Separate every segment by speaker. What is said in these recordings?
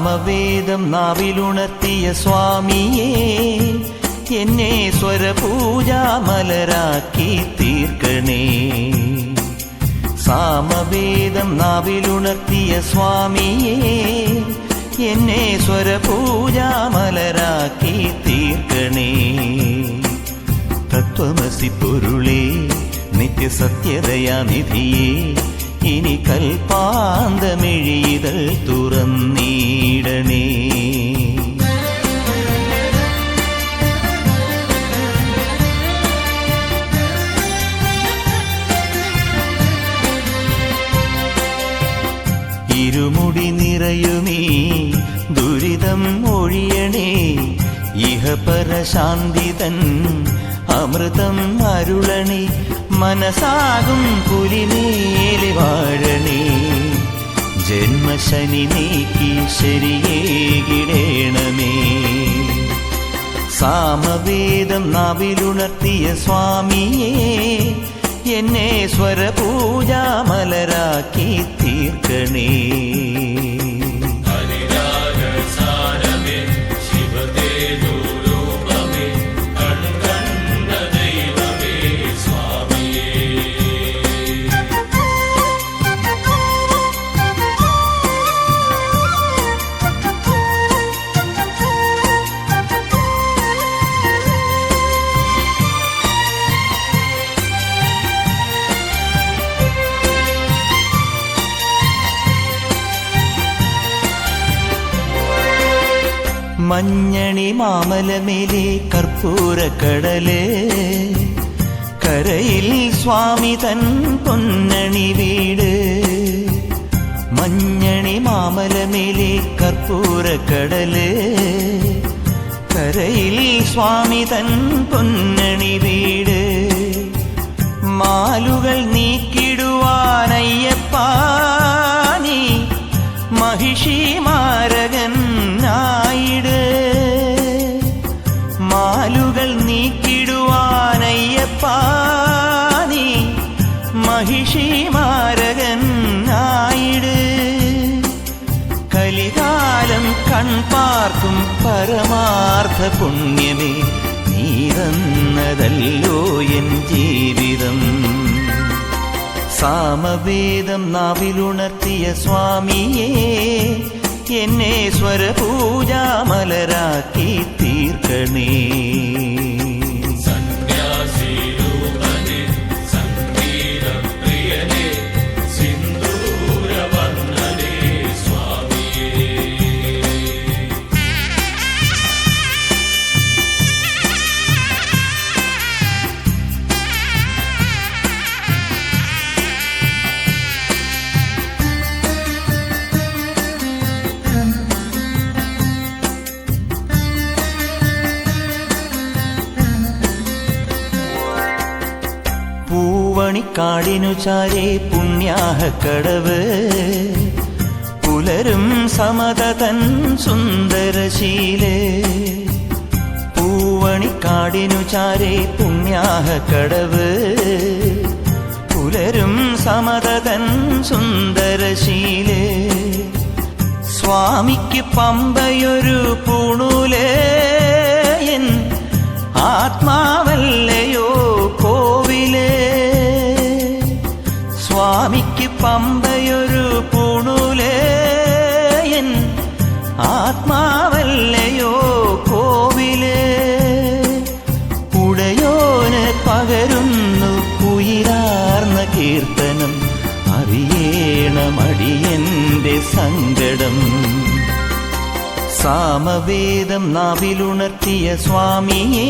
Speaker 1: സാമവേദം നാവിലുണർത്തിയ സ്വാമിയേ, എന്നെ സ്വരപൂജാമലരാക്കി തീർക്കണേ. സാമവേദം നാവിലുണർത്തിയ സ്വാമിയേ, എന്നെ സ്വരപൂജാമലരാക്കി തീർക്കണേ. തത്വമസി പൊരുളേ, നിത്യസത്യദയാനിധിയേ, ഇനി കൽപ്പാന്തമിഴിതൾ തുറന്നീടണേ. ഇരുമുടി നിറയുമീ ദുരിതം ഒഴിയണേ, ഇഹപരശാന്തിതൻ അമൃതം അരുളണേ. മനസാകും പുലിമേലെ വാഴണേ, ജന്മശനി നീക്കി ശരിയേകിടേണമേ. സാമവേദം നാവിലുണർത്തിയ സ്വാമിയേ, എന്നെ സ്വരപൂജാമലരാക്കി തീർക്കണേ. മഞ്ഞണി മാമലമേലെ കർപ്പൂരക്കടല്, കരയിൽ സ്വാമി തൻ പൊന്നണി വീട്. മഞ്ഞണി മാമലമേലെ കർപ്പൂരക്കടല്, കരയിൽ സ്വാമി തൻ പൊന്നണി വീട്. മാലുകൾ നീക്കിടുവാനയ്യപ്പാ നീ മഹിഷി മാരകൻ ആയിട്. മാലുകൾ നീക്കിടുവാനയ്യപ്പാ നീ മഹിഷി മാരകൻ ആയിട്. കലികാലം കൺപാർക്കും പരമാർത്ഥ പുണ്യമേ, നീ തന്നതല്ലോ എൻ ജീവിതം. സാമവേദം നാവിലുണർത്തിയ സ്വാമിയേ, എന്നെ സ്വരപൂജാമലരാക്കി തീർക്കണേ. പൂവണിക്കാടിനു ചാരേ പുണ്യാഹക്കടവ്, പുലരും സമതതൻ സുന്ദരശീലേ. പൂവണിക്കാടിനു ചാരേ പുണ്യാഹക്കടവ്, പുലരും സമതതൻ സുന്ദരശീലേ. സ്വാമിക്ക് പമ്പയൊരു പൂണൂലേ, എൻ ആത്മാവല്ലയോ കോവിലേ. സ്വാമിക്ക് പമ്പയൊരു പൂണൂലേ, എൻ ആത്മാവല്ലയോ കോവിലേ. ഉടയോന് പകരുന്നു ഉയിരാർന്ന കീർത്തനം, അറിയേണമടിയന്റെ സങ്കടം. സാമവേദം നാവിലുണർത്തിയ സ്വാമിയേ,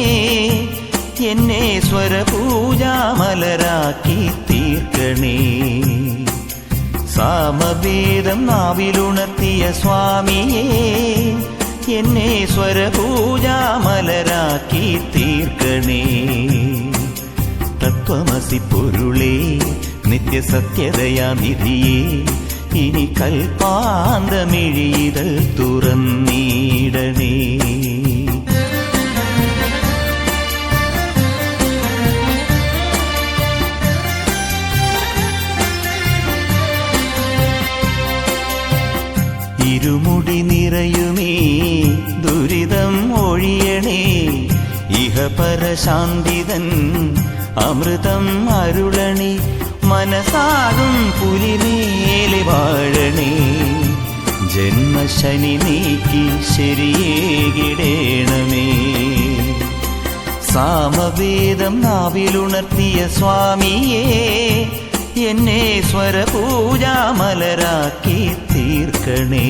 Speaker 1: എന്നെ സ്വരപൂജാമലരാക്കി തീർക്കണേ. സാമവേദം നാവിലുണർത്തിയ സ്വാമിയേ, എന്നെ സ്വരപൂജാമലരാക്കി തീർക്കണേ. തത്വമസി പൊരുളേ, നിത്യസത്യദയാനിധിയേ, ഇനി കൽപ്പാന്തമിഴിതൾ തുറന്നീടണേ. ഇരുമുടി നിറയും ശാന്തിതൻ അമൃതം അരുളണി മനസാകും പുലിമേലെ വാഴണേ ജന്മശനി നീക്കി ശരിയേകിടേണമേ സാമവേദം നാവിലുണർത്തിയ സ്വാമിയേ എന്നെ സ്വരപൂജാമലരാക്കി തീർക്കണേ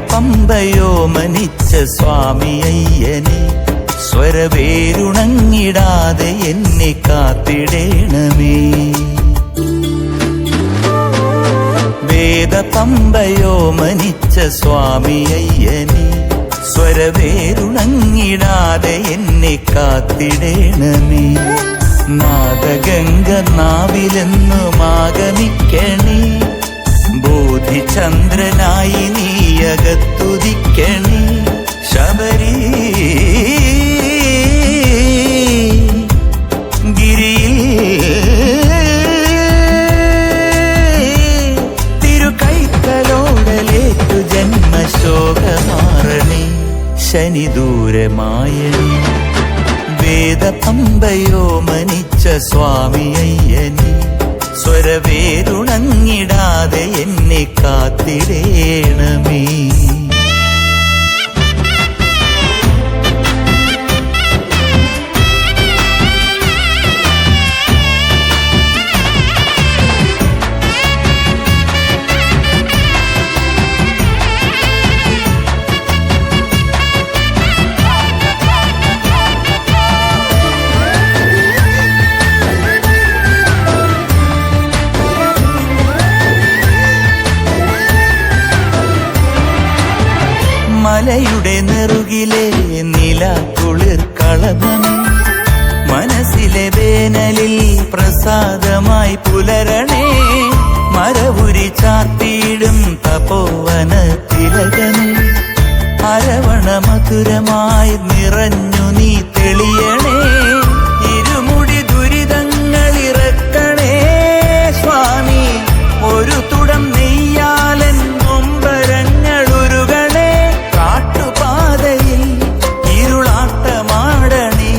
Speaker 1: പമ്പയോ മനിച്ച സ്വാമി അയ്യനെ സ്വരവേരുണങ്ങിടാതെ എന്നെ കാത്തിടേണമേ വേദപമ്പയോ മനിച്ച സ്വാമി അയ്യനെ സ്വരവേരുണങ്ങിടാതെ എന്നെ കാത്തിടേണമേ നാദഗംഗ നാവിലെന്നും ആഗമിക്കണേ ബോധിചന്ദ്രനായി നീയകത്തുദിക്കണേ ശബരി ഗിരിയിൽ തിരുകൈത്തലോടലേറ്റു ജന്മശോകമാറണേ ശനി ദൂരമായണേ വേദപമ്പയോ മനിച്ച സ്വാമി അയ്യനെ സ്വരവേരുണങ്ങിടാതെ എന്നെ കാത്തിടേണമേ മലയുടെ നെറുകിലെ നിലാക്കുളിർ കളഭമേ മനസ്സിലെ വേനലിൽ പ്രസാദമായി പുലരണേ മരവുരി ചാർത്തിയിടും തപോവന തിലകമേ അരവണ മധുരമായി നിറഞ്ഞു നീ തെളിയണേ ഇരുമുടി ദുരിതങ്ങളിറക്കണേ സ്വാമി ഒരു തുടം നെയ്യാലൻ നൊമ്പരങ്ങളുരുകണേ കാട്ടുപാതയിൽ ഇരുളാട്ടമാടണേ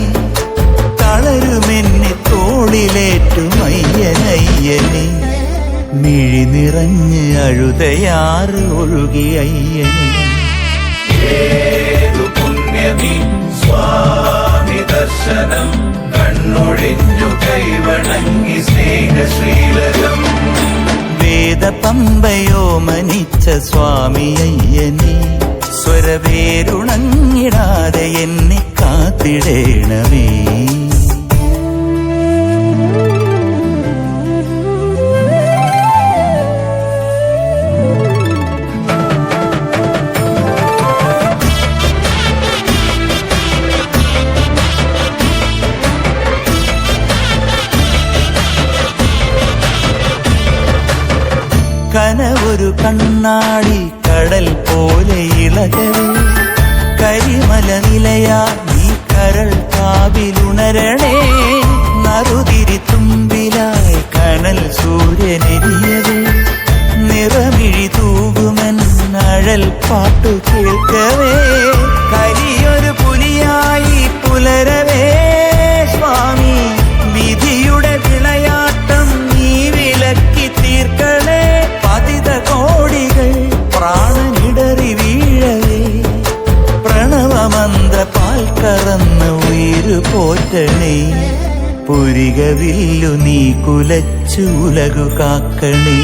Speaker 1: തളരുമെന്നെ തോളിലേറ്റുമയ്യനയ്യനെ മിഴി നിറഞ്ഞ് അഴുതയാറ് ഒഴുകി അയ്യനെ
Speaker 2: ഏതു പുണ്യമീ സ്വാമി ദർശനം കണ്ണൊഴിഞ്ഞു കൈവണങ്ങി സ്നേഹശ്രീലകം
Speaker 1: വേദപമ്പയോ മനിച്ച സ്വാമി അയ്യനെ സ്വരവേരുണങ്ങിടാതെ എന്നെ കാത്തിടേണമേ കനവൊരു കണ്ണാടി കടൽ പോലെ ഇളകവേ കരിമല നിലയാ നീ കരൾ കാവിലുണരണേ നറുതിരി തുമ്പിലായി കനൽ സൂര്യനെരിയവേ നിറമിഴി തൂകുമൻ അഴൽ പാട്ടു കേൾക്കവേ കരിയൊരു പുലിയായി പുലരവേ സ്വാമി കറന്ന് ഉയിരു പോറ്റണേ. പുരികവില്ലു നീ കുലച്ചുലകു കാക്കണേ.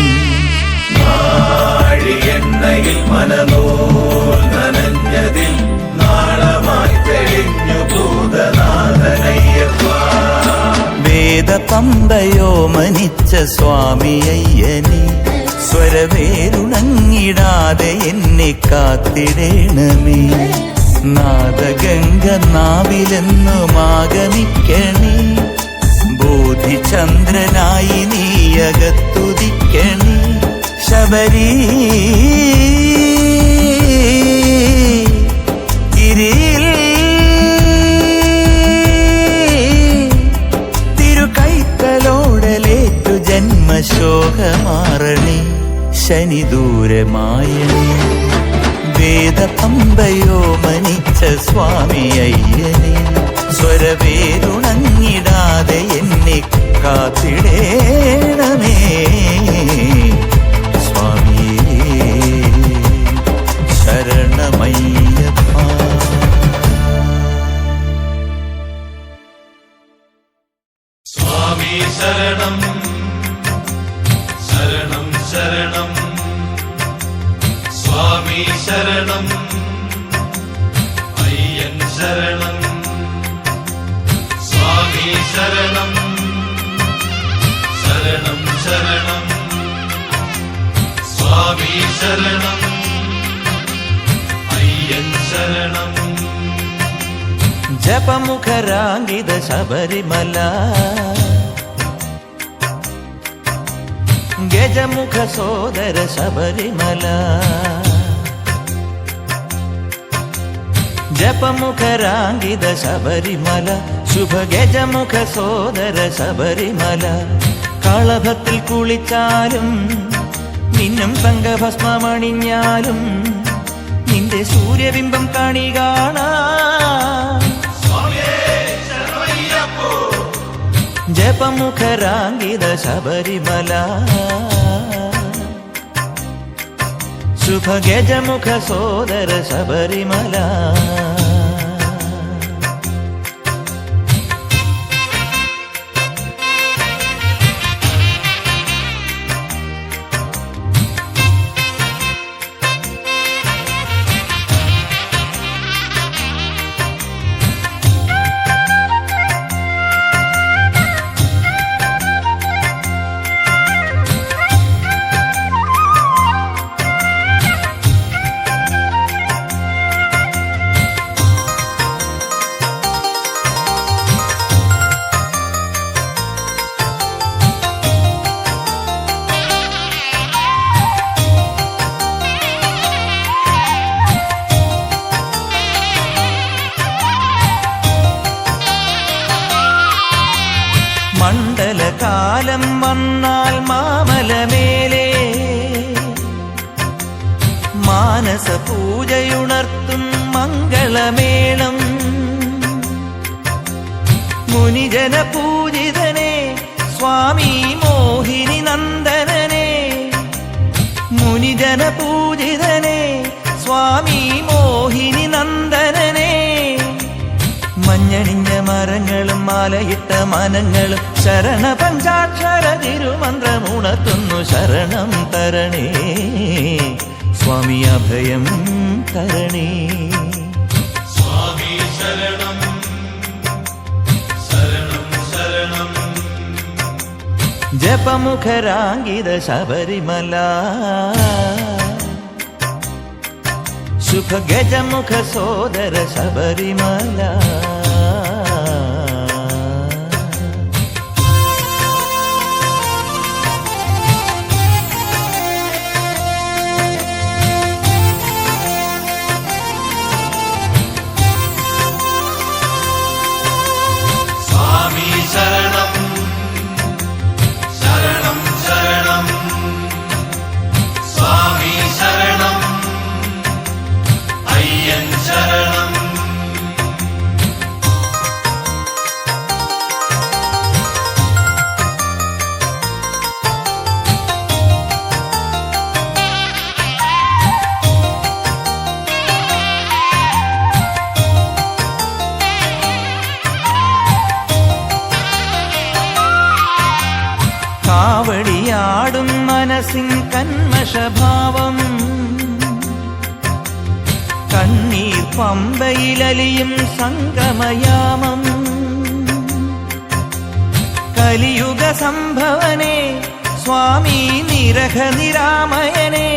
Speaker 2: എണ്ണയിൽ മനനൂൽ നനഞ്ഞതിൽ നാളമായി തെളിഞ്ഞു ഭൂതനാഥനയ്യപ്പ.
Speaker 1: വേദപമ്പയോ മനിച്ച സ്വാമി അയ്യനെ, സ്വരവേരുണങ്ങിടാതെ എന്നെ കാത്തിടേണമേ. നാദഗംഗ നാവിലെന്നും ആഗമിക്കണേ. ബോധിചന്ദ്രനായി നീയകത്തുദിക്കണേ. ശബരി ഗിരിയിൽ തിരുകൈത്തലോടലേറ്റു ജന്മശോകമാറണേ. ശനിദൂരമായണേ. വേദപമ്പയോ മനിച്ച സ്വാമി അയ്യനെ, സ്വരവേരുണങ്ങിടാതെ എന്നെ കാത്തിടേണമേ. സ്വാമിയേ ശരണമയ്യപ്പ.
Speaker 2: സ്വാമി ശരണം ശരണം ശരണം. സ്വാമി ശരണം അയ്യൻ ശരണം. സ്വാമി ശരണം ശരണം ശരണം. സ്വാമി ശരണം അയ്യൻ ശരണം.
Speaker 1: ജപമുഖരാങ്കിത ശബരിമല, ഗജമുഖ സോദര ശബരിമല. ജപമുഖരാങ്കിത ശബരിമല, ശുഭ ഗജമുഖ സോദര ശബരിമല. കളഭത്തിൽ കുളിച്ചാലും നിന്നും തങ്കഭസ്മമണിഞ്ഞാലും നിന്റെ സൂര്യബിംബം കാണി കാണാം. ജപമുഖരാങ്കിത ശബരിമല, ശുഭ ഗജമുഖ സോദര ശബരിമല. മണ്ഡലകാലം വന്നാൽ മാമലമേലേ മാനസ പൂജയുണർത്തും മംഗളമേളം. മുനിജന പൂജിതനെ സ്വാമി മോഹിനി നന്ദനനെ. മുനിജന പൂജിതനെ സ്വാമി മോഹിനി നന്ദനനെ. മഞ്ഞണിഞ്ഞ മരങ്ങളും മാലയിട്ട മനങ്ങളും ശരണ പഞ്ചാക്ഷര തിരുമന്ത്രമുണർത്തുന്നു. ശരണം തരണേ സ്വാമി, അഭയം തരണേ.
Speaker 2: സ്വാമി ശരണം ശരണം ശരണം.
Speaker 1: ജപമുഖരാങ്കിത ശബരിമല, ശുഭ ഗജമുഖ സോദര ശബരിമല.
Speaker 2: സ്വാമി ശരണം ശരണം ശരണം. സ്വാമി ശരണം അയ്യൻ ശരണം.
Speaker 1: മനസ്സിൻ കന്മഷഭാവം കണ്ണീർ പമ്പയിലലിയും സംഗമയാമം കലിയുഗ സംഭവനേ സ്വാമി നിരഹ നിരാമയനേ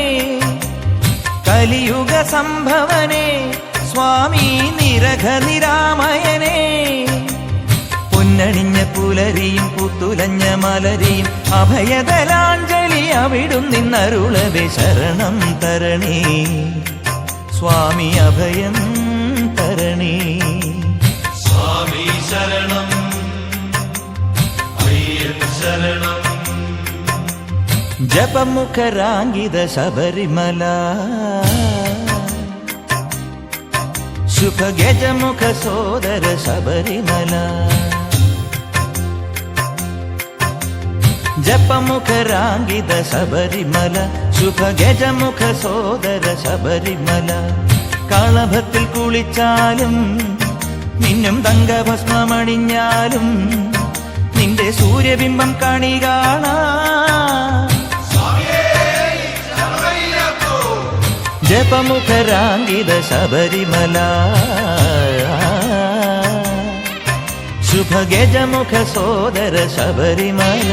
Speaker 1: കലിയുഗ സംഭവനേ സ്വാമി നിരഹ നിരാമയനേ പൊന്നണിഞ്ഞ പുലരിയും പുത്തുലഞ്ഞ മലരിയും അഭയദലാഞ്ജലി അവിടും നിന്നരുളവേ ശരണം തരണേ സ്വാമി അഭയം തരണേ
Speaker 2: സ്വാമി ശരണം അയ്യൻ ശരണം
Speaker 1: ജപമുഖരാങ്കിത ശബരിമല ശുഭഗജമുഖ സോദര ശബരിമല ജപമുഖരാങ്കിത ശബരിമല ശുഭഗജമുഖ സോദര ശബരിമല കളഭത്തിൽ കുളിച്ചാലും നിന്നും തങ്കഭസ്മമണിഞ്ഞാലും നിന്റെ സൂര്യബിംബം കണി കാണാ ജപമുഖരാങ്കിത ശബരിമല ശുഭഗജമുഖ സോദര ശബരിമല